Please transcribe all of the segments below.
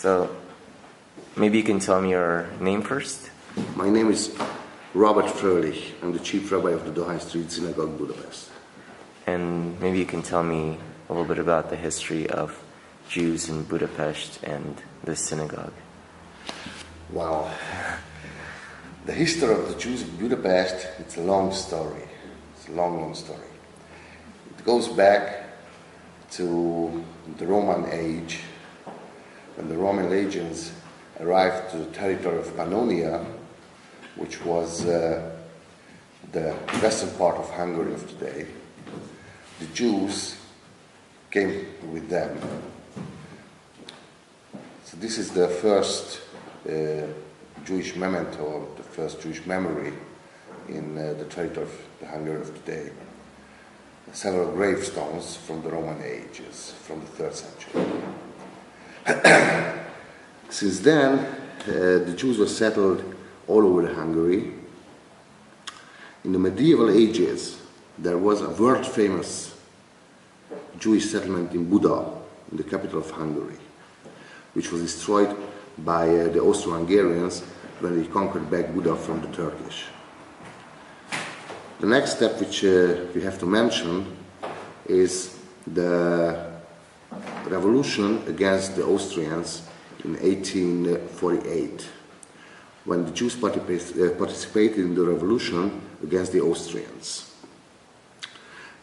So maybe you can tell me your name first? My name is Robert Frolich. I'm the chief rabbi of the Dohany Street Synagogue, Budapest. And maybe you can tell me a little bit about the history of Jews in Budapest and the synagogue. Wow. The history of the Jews in Budapest, it's a long story. It's a long story. It goes back to the Roman age, when the Roman legions arrived to the territory of Pannonia, which was the western part of Hungary of today. The Jews came with them. So this is the first Jewish memento, the first Jewish memory in the territory of the Hungary of today. Several gravestones from the Roman ages, from the 3rd century. Since then, the Jews were settled all over Hungary. In the medieval ages, there was a world-famous Jewish settlement in Buda, in the capital of Hungary, which was destroyed by the Austro-Hungarians when they conquered back Buda from the Turkish. The next step which we have to mention is the revolution against the Austrians in 1848, when the Jews participated in the revolution against the Austrians.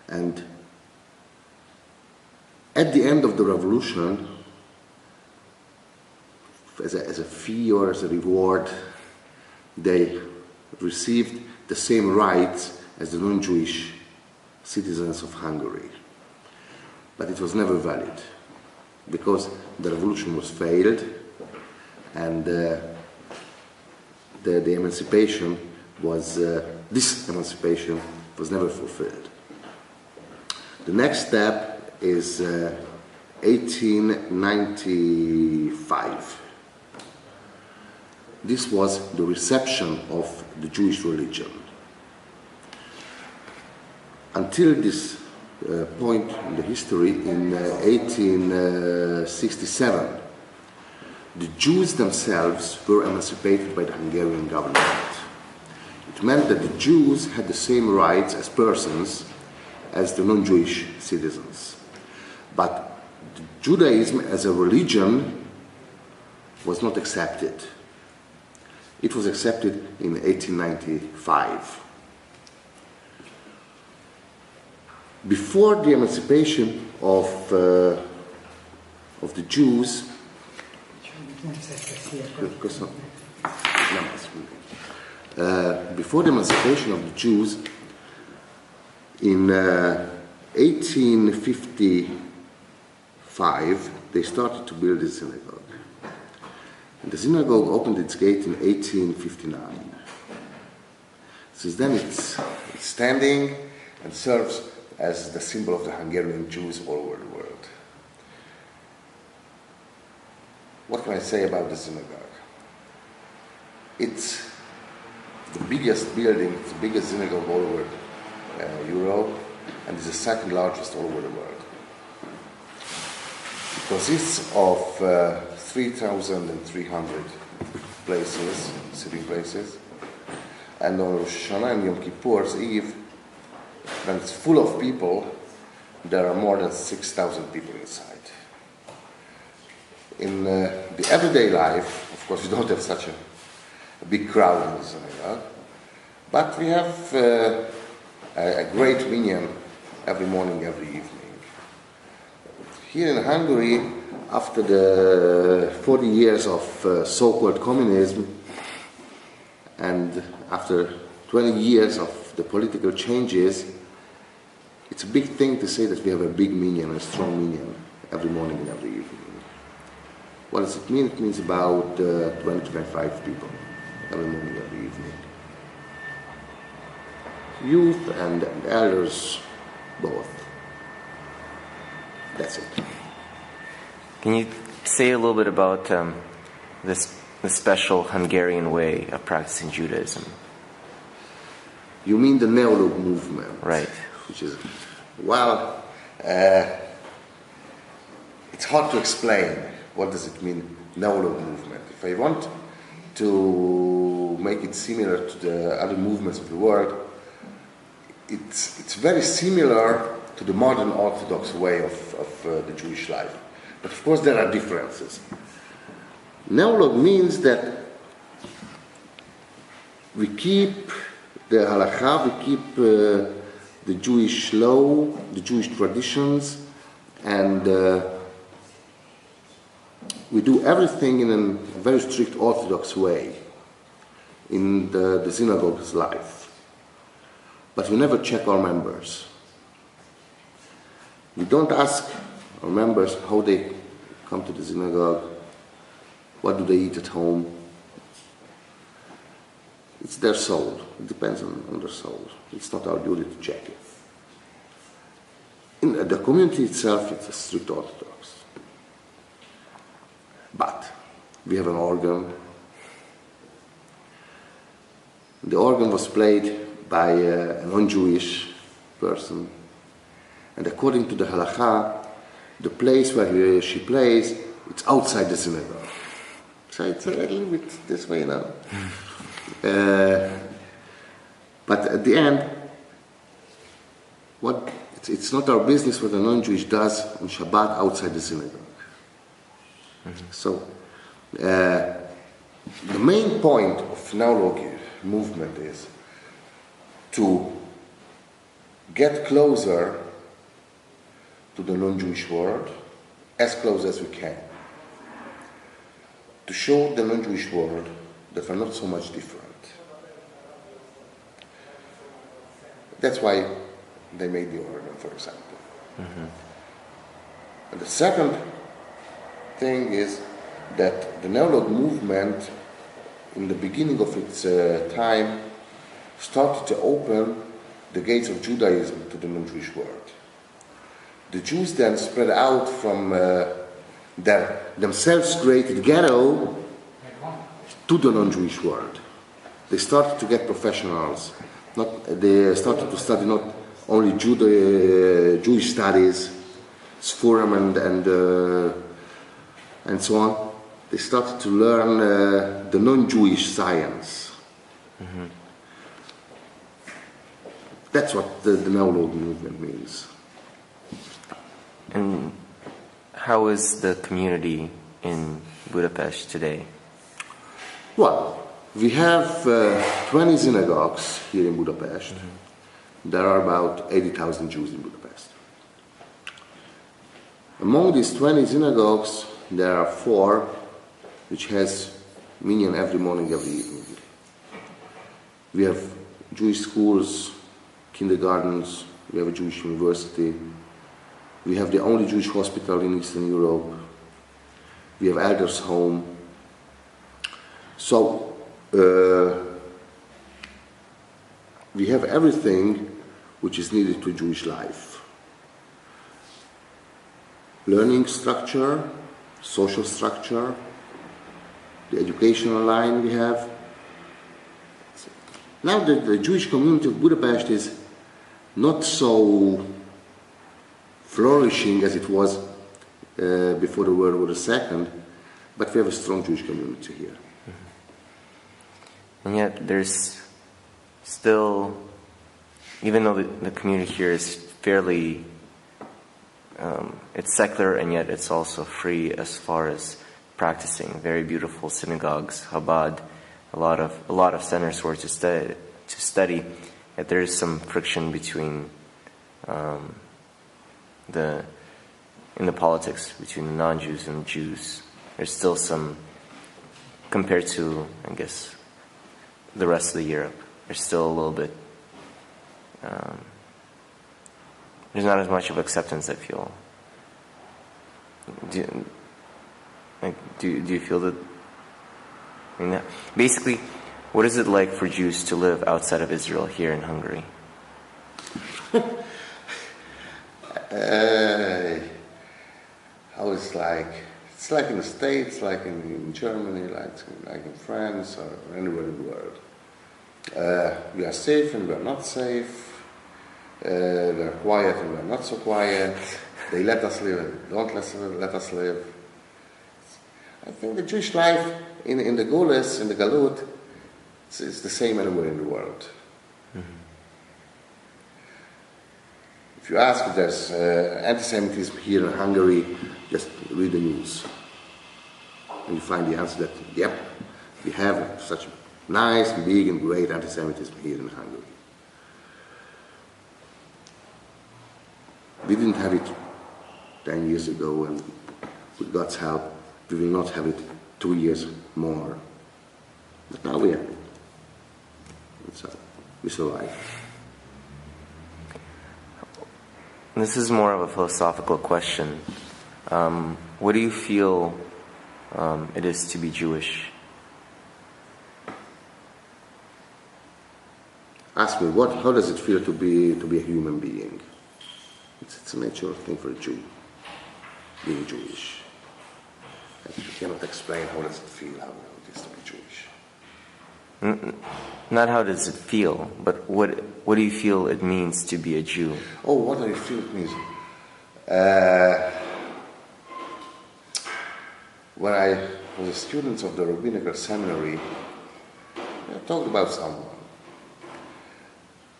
And at the end of the revolution, as a fee or as a reward, they received the same rights as the non-Jewish citizens of Hungary. But it was never valid, because the revolution was failed, and this emancipation was never fulfilled. The next step is 1895. This was the reception of the Jewish religion. Until this point in the history, in 1867, the Jews themselves were emancipated by the Hungarian government. It meant that the Jews had the same rights as persons as the non-Jewish citizens. But Judaism as a religion was not accepted. It was accepted in 1895. Before the emancipation of the Jews, in 1855, they started to build the synagogue. And the synagogue opened its gate in 1859. Since then it's standing and serves as the symbol of the Hungarian Jews all over the world. What can I say about the synagogue? It's the biggest building, it's the biggest synagogue all over Europe, and it's the second largest all over the world. It consists of 3,300 places, sitting places, and on Rosh Hashanah and Yom Kippur's Eve, when it's full of people, there are more than 6,000 people inside. In the everyday life, of course, we don't have such a big crowd in the synagogue, but we have a great minyan every morning, every evening. Here in Hungary, after the 40 years of so-called communism, and after 20 years of the political changes, it's a big thing to say that we have a big minyan, a strong minyan, every morning and every evening. What does it mean? It means about 20-25 people, every morning, every evening. Youth and elders, both. That's it. Can you say a little bit about the special Hungarian way of practicing Judaism? You mean the Neolog movement? Right. Which is, it's hard to explain. What does it mean, neurological movement. If I want to make it similar to the other movements of the world, it's very similar to the modern Orthodox way of the Jewish life. But of course there are differences. Neurolog means that we keep the halakha, we keep the Jewish law, the Jewish traditions, and we do everything in a very strict Orthodox way in the synagogue's life. But we never check our members. We don't ask our members how they come to the synagogue, what do they eat at home. It's their soul. It depends on their soul. It's not our duty to check it. In the community itself, it's a strict Orthodox. But we have an organ. The organ was played by a non-Jewish person. And according to the halakha, the place where she plays, it's outside the synagogue. So it's a little bit this way now. But at the end, it's not our business what a non-Jewish does on Shabbat outside the synagogue. Mm-hmm. So the main point of neurological movement is to get closer to the non-Jewish world, as close as we can, to show the non-Jewish world that we're not so much different. That's why they made the organ, for example. Mm-hmm. And the second thing is that the neurolog movement, in the beginning of its time, started to open the gates of Judaism to the non-Jewish world. The Jews then spread out from their themselves created ghetto to the non-Jewish world. They started to get professionals. They started to study not only Jewish studies, Sforim and so on. They started to learn the non-Jewish science. Mm-hmm. That's what the neurolog movement means. And how is the community in Budapest today? Well, we have 20 synagogues here in Budapest. Mm-hmm. There are about 80,000 Jews in Budapest. Among these 20 synagogues, there are 4 which has minyan every morning, every evening. We have Jewish schools, kindergartens, we have a Jewish university, we have the only Jewish hospital in Eastern Europe, we have elders' home. So we have everything which is needed to Jewish life. Learning structure, social structure, the educational line we have. Now the Jewish community of Budapest is not so flourishing as it was before the World War II, but we have a strong Jewish community here. And yet there's still, even though the community here is fairly, it's secular and yet it's also free as far as practicing. Very beautiful synagogues, Chabad, a lot of centers where to study. Yet there is some friction between in the politics between the non-Jews and the Jews. There's still some, compared to, I guess, the rest of Europe, there's still a little bit, there's not as much of acceptance, I feel. Do you feel that? I mean, basically, what is it like for Jews to live outside of Israel here in Hungary? How it's like in the States, like in Germany, like in France, or anywhere in the world. We are safe and we are not safe. We are quiet and we are not so quiet. They let us live and don't let us live. I think the Jewish life in the Golas, in the Galut, it's the same anywhere in the world. If you ask if there's anti-Semitism here in Hungary, just read the news. And you find the answer that, yep, we have such nice, big and great anti-Semitism here in Hungary. We didn't have it 10 years ago, and with God's help, we will not have it 2 years more. But now we have it. So we survive. This is more of a philosophical question. What do you feel it is to be Jewish? Ask me, how does it feel to be a human being? It's a natural thing for a Jew, being Jewish. And you cannot explain how does it feel, how it is to be Jewish. Not how does it feel, but what do you feel it means to be a Jew? Oh, what do I feel it means? When I was a student of the rabbinical seminary, I talked about someone.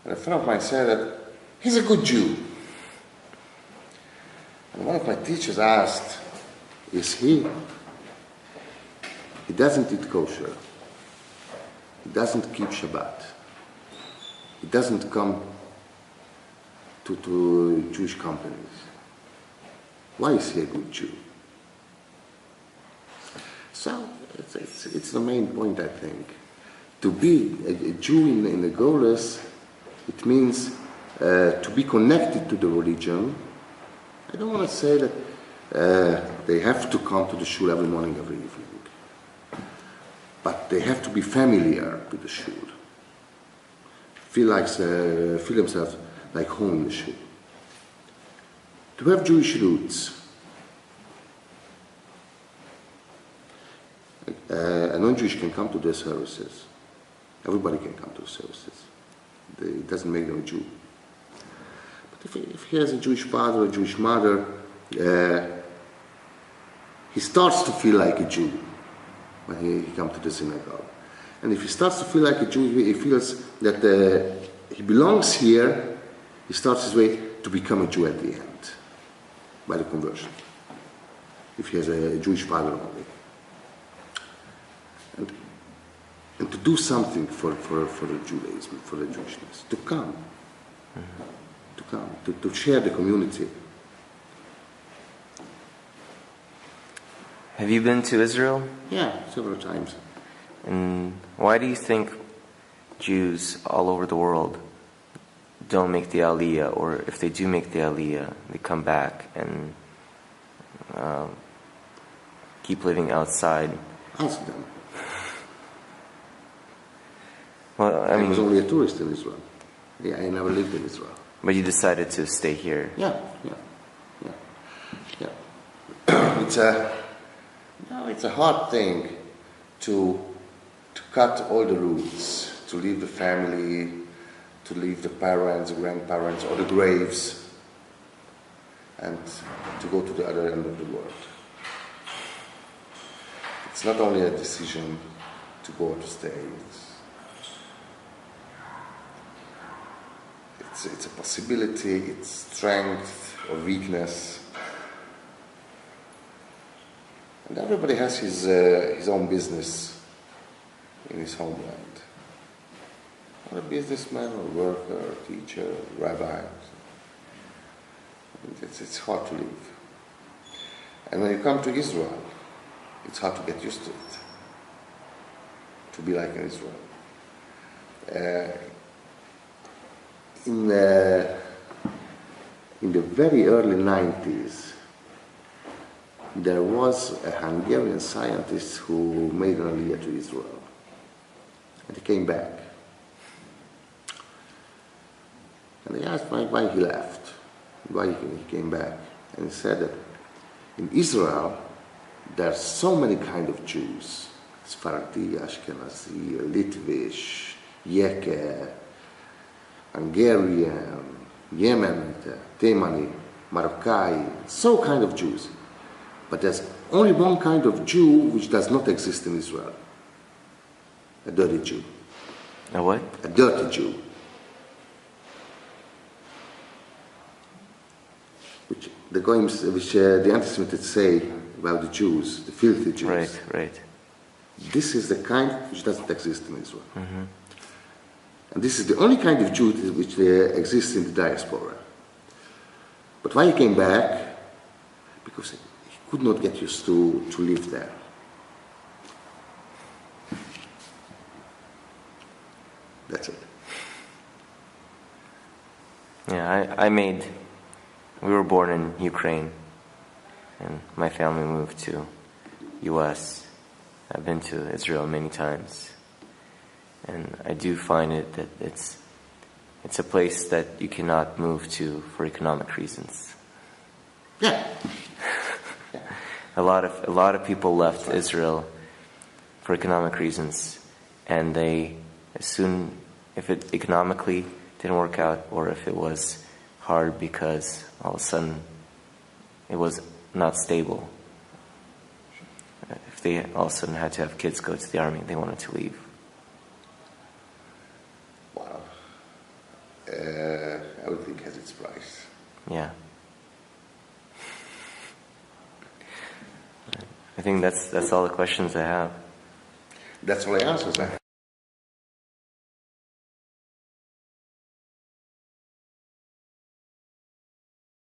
And a friend of mine said that he's a good Jew. And one of my teachers asked, is he? He doesn't eat kosher. He doesn't keep Shabbat. He doesn't come to Jewish companies. Why is he a good Jew? So, it's the main point, I think. To be a Jew in the Golas, it means to be connected to the religion. I don't want to say that they have to come to the shul every morning, every evening. But they have to be familiar with the shul. Feel themselves like home in the shul. To have Jewish roots. A non-Jewish can come to their services. Everybody can come to the services. It doesn't make them a Jew. But if he has a Jewish father or a Jewish mother, he starts to feel like a Jew when he comes to the synagogue. And if he starts to feel like a Jew, he feels that he belongs here, he starts his way to become a Jew at the end, by the conversion, if he has a Jewish father only. And to do something for the Judaism, for the Jewishness, to come, to share the community. Have you been to Israel? Yeah, several times. And why do you think Jews all over the world don't make the Aliyah, or if they do make the Aliyah, they come back and keep living outside? Ask them. Well, I was only a tourist in Israel. Yeah, I never lived in Israel. But you decided to stay here. Yeah. It's a hard thing to cut all the roots, to leave the family, to leave the parents, the grandparents, or the graves, and to go to the other end of the world. It's not only a decision to go or to stay. It's a possibility, it's strength or weakness. And everybody has his own business in his homeland. Or a businessman, or worker, or teacher, or rabbi. It's hard to live. And when you come to Israel, it's hard to get used to it. To be like in Israel. In the very early 90s, there was a Hungarian scientist who made an Aliyah to Israel. And he came back. And they asked why he left, why he came back. And he said that in Israel, there are so many kinds of Jews. Sephardi, Ashkenazi, Litvish, Yeke, Hungarian, Yemen, Temani, Marakai, so kind of Jews. But there's only one kind of Jew which does not exist in Israel. A dirty Jew. A what? A dirty Jew. Which the Goyim, the anti-Semites say about the Jews, the filthy Jews. Right, right. This is the kind which doesn't exist in Israel. Mm-hmm. And this is the only kind of Jew which exists in the diaspora. But why he came back? Because he could not get used to live there. That's it. Yeah, we were born in Ukraine, and my family moved to U.S. I've been to Israel many times, and I do find it that it's a place that you cannot move to for economic reasons. Yeah. A lot of people left Israel for economic reasons, and if it economically didn't work out, or if it was hard because all of a sudden it was not stable, if they all of a sudden had to have kids go to the army, they wanted to leave. Wow. Everything has its price. Yeah. I think that's all the questions I have. That's all I answer, sir.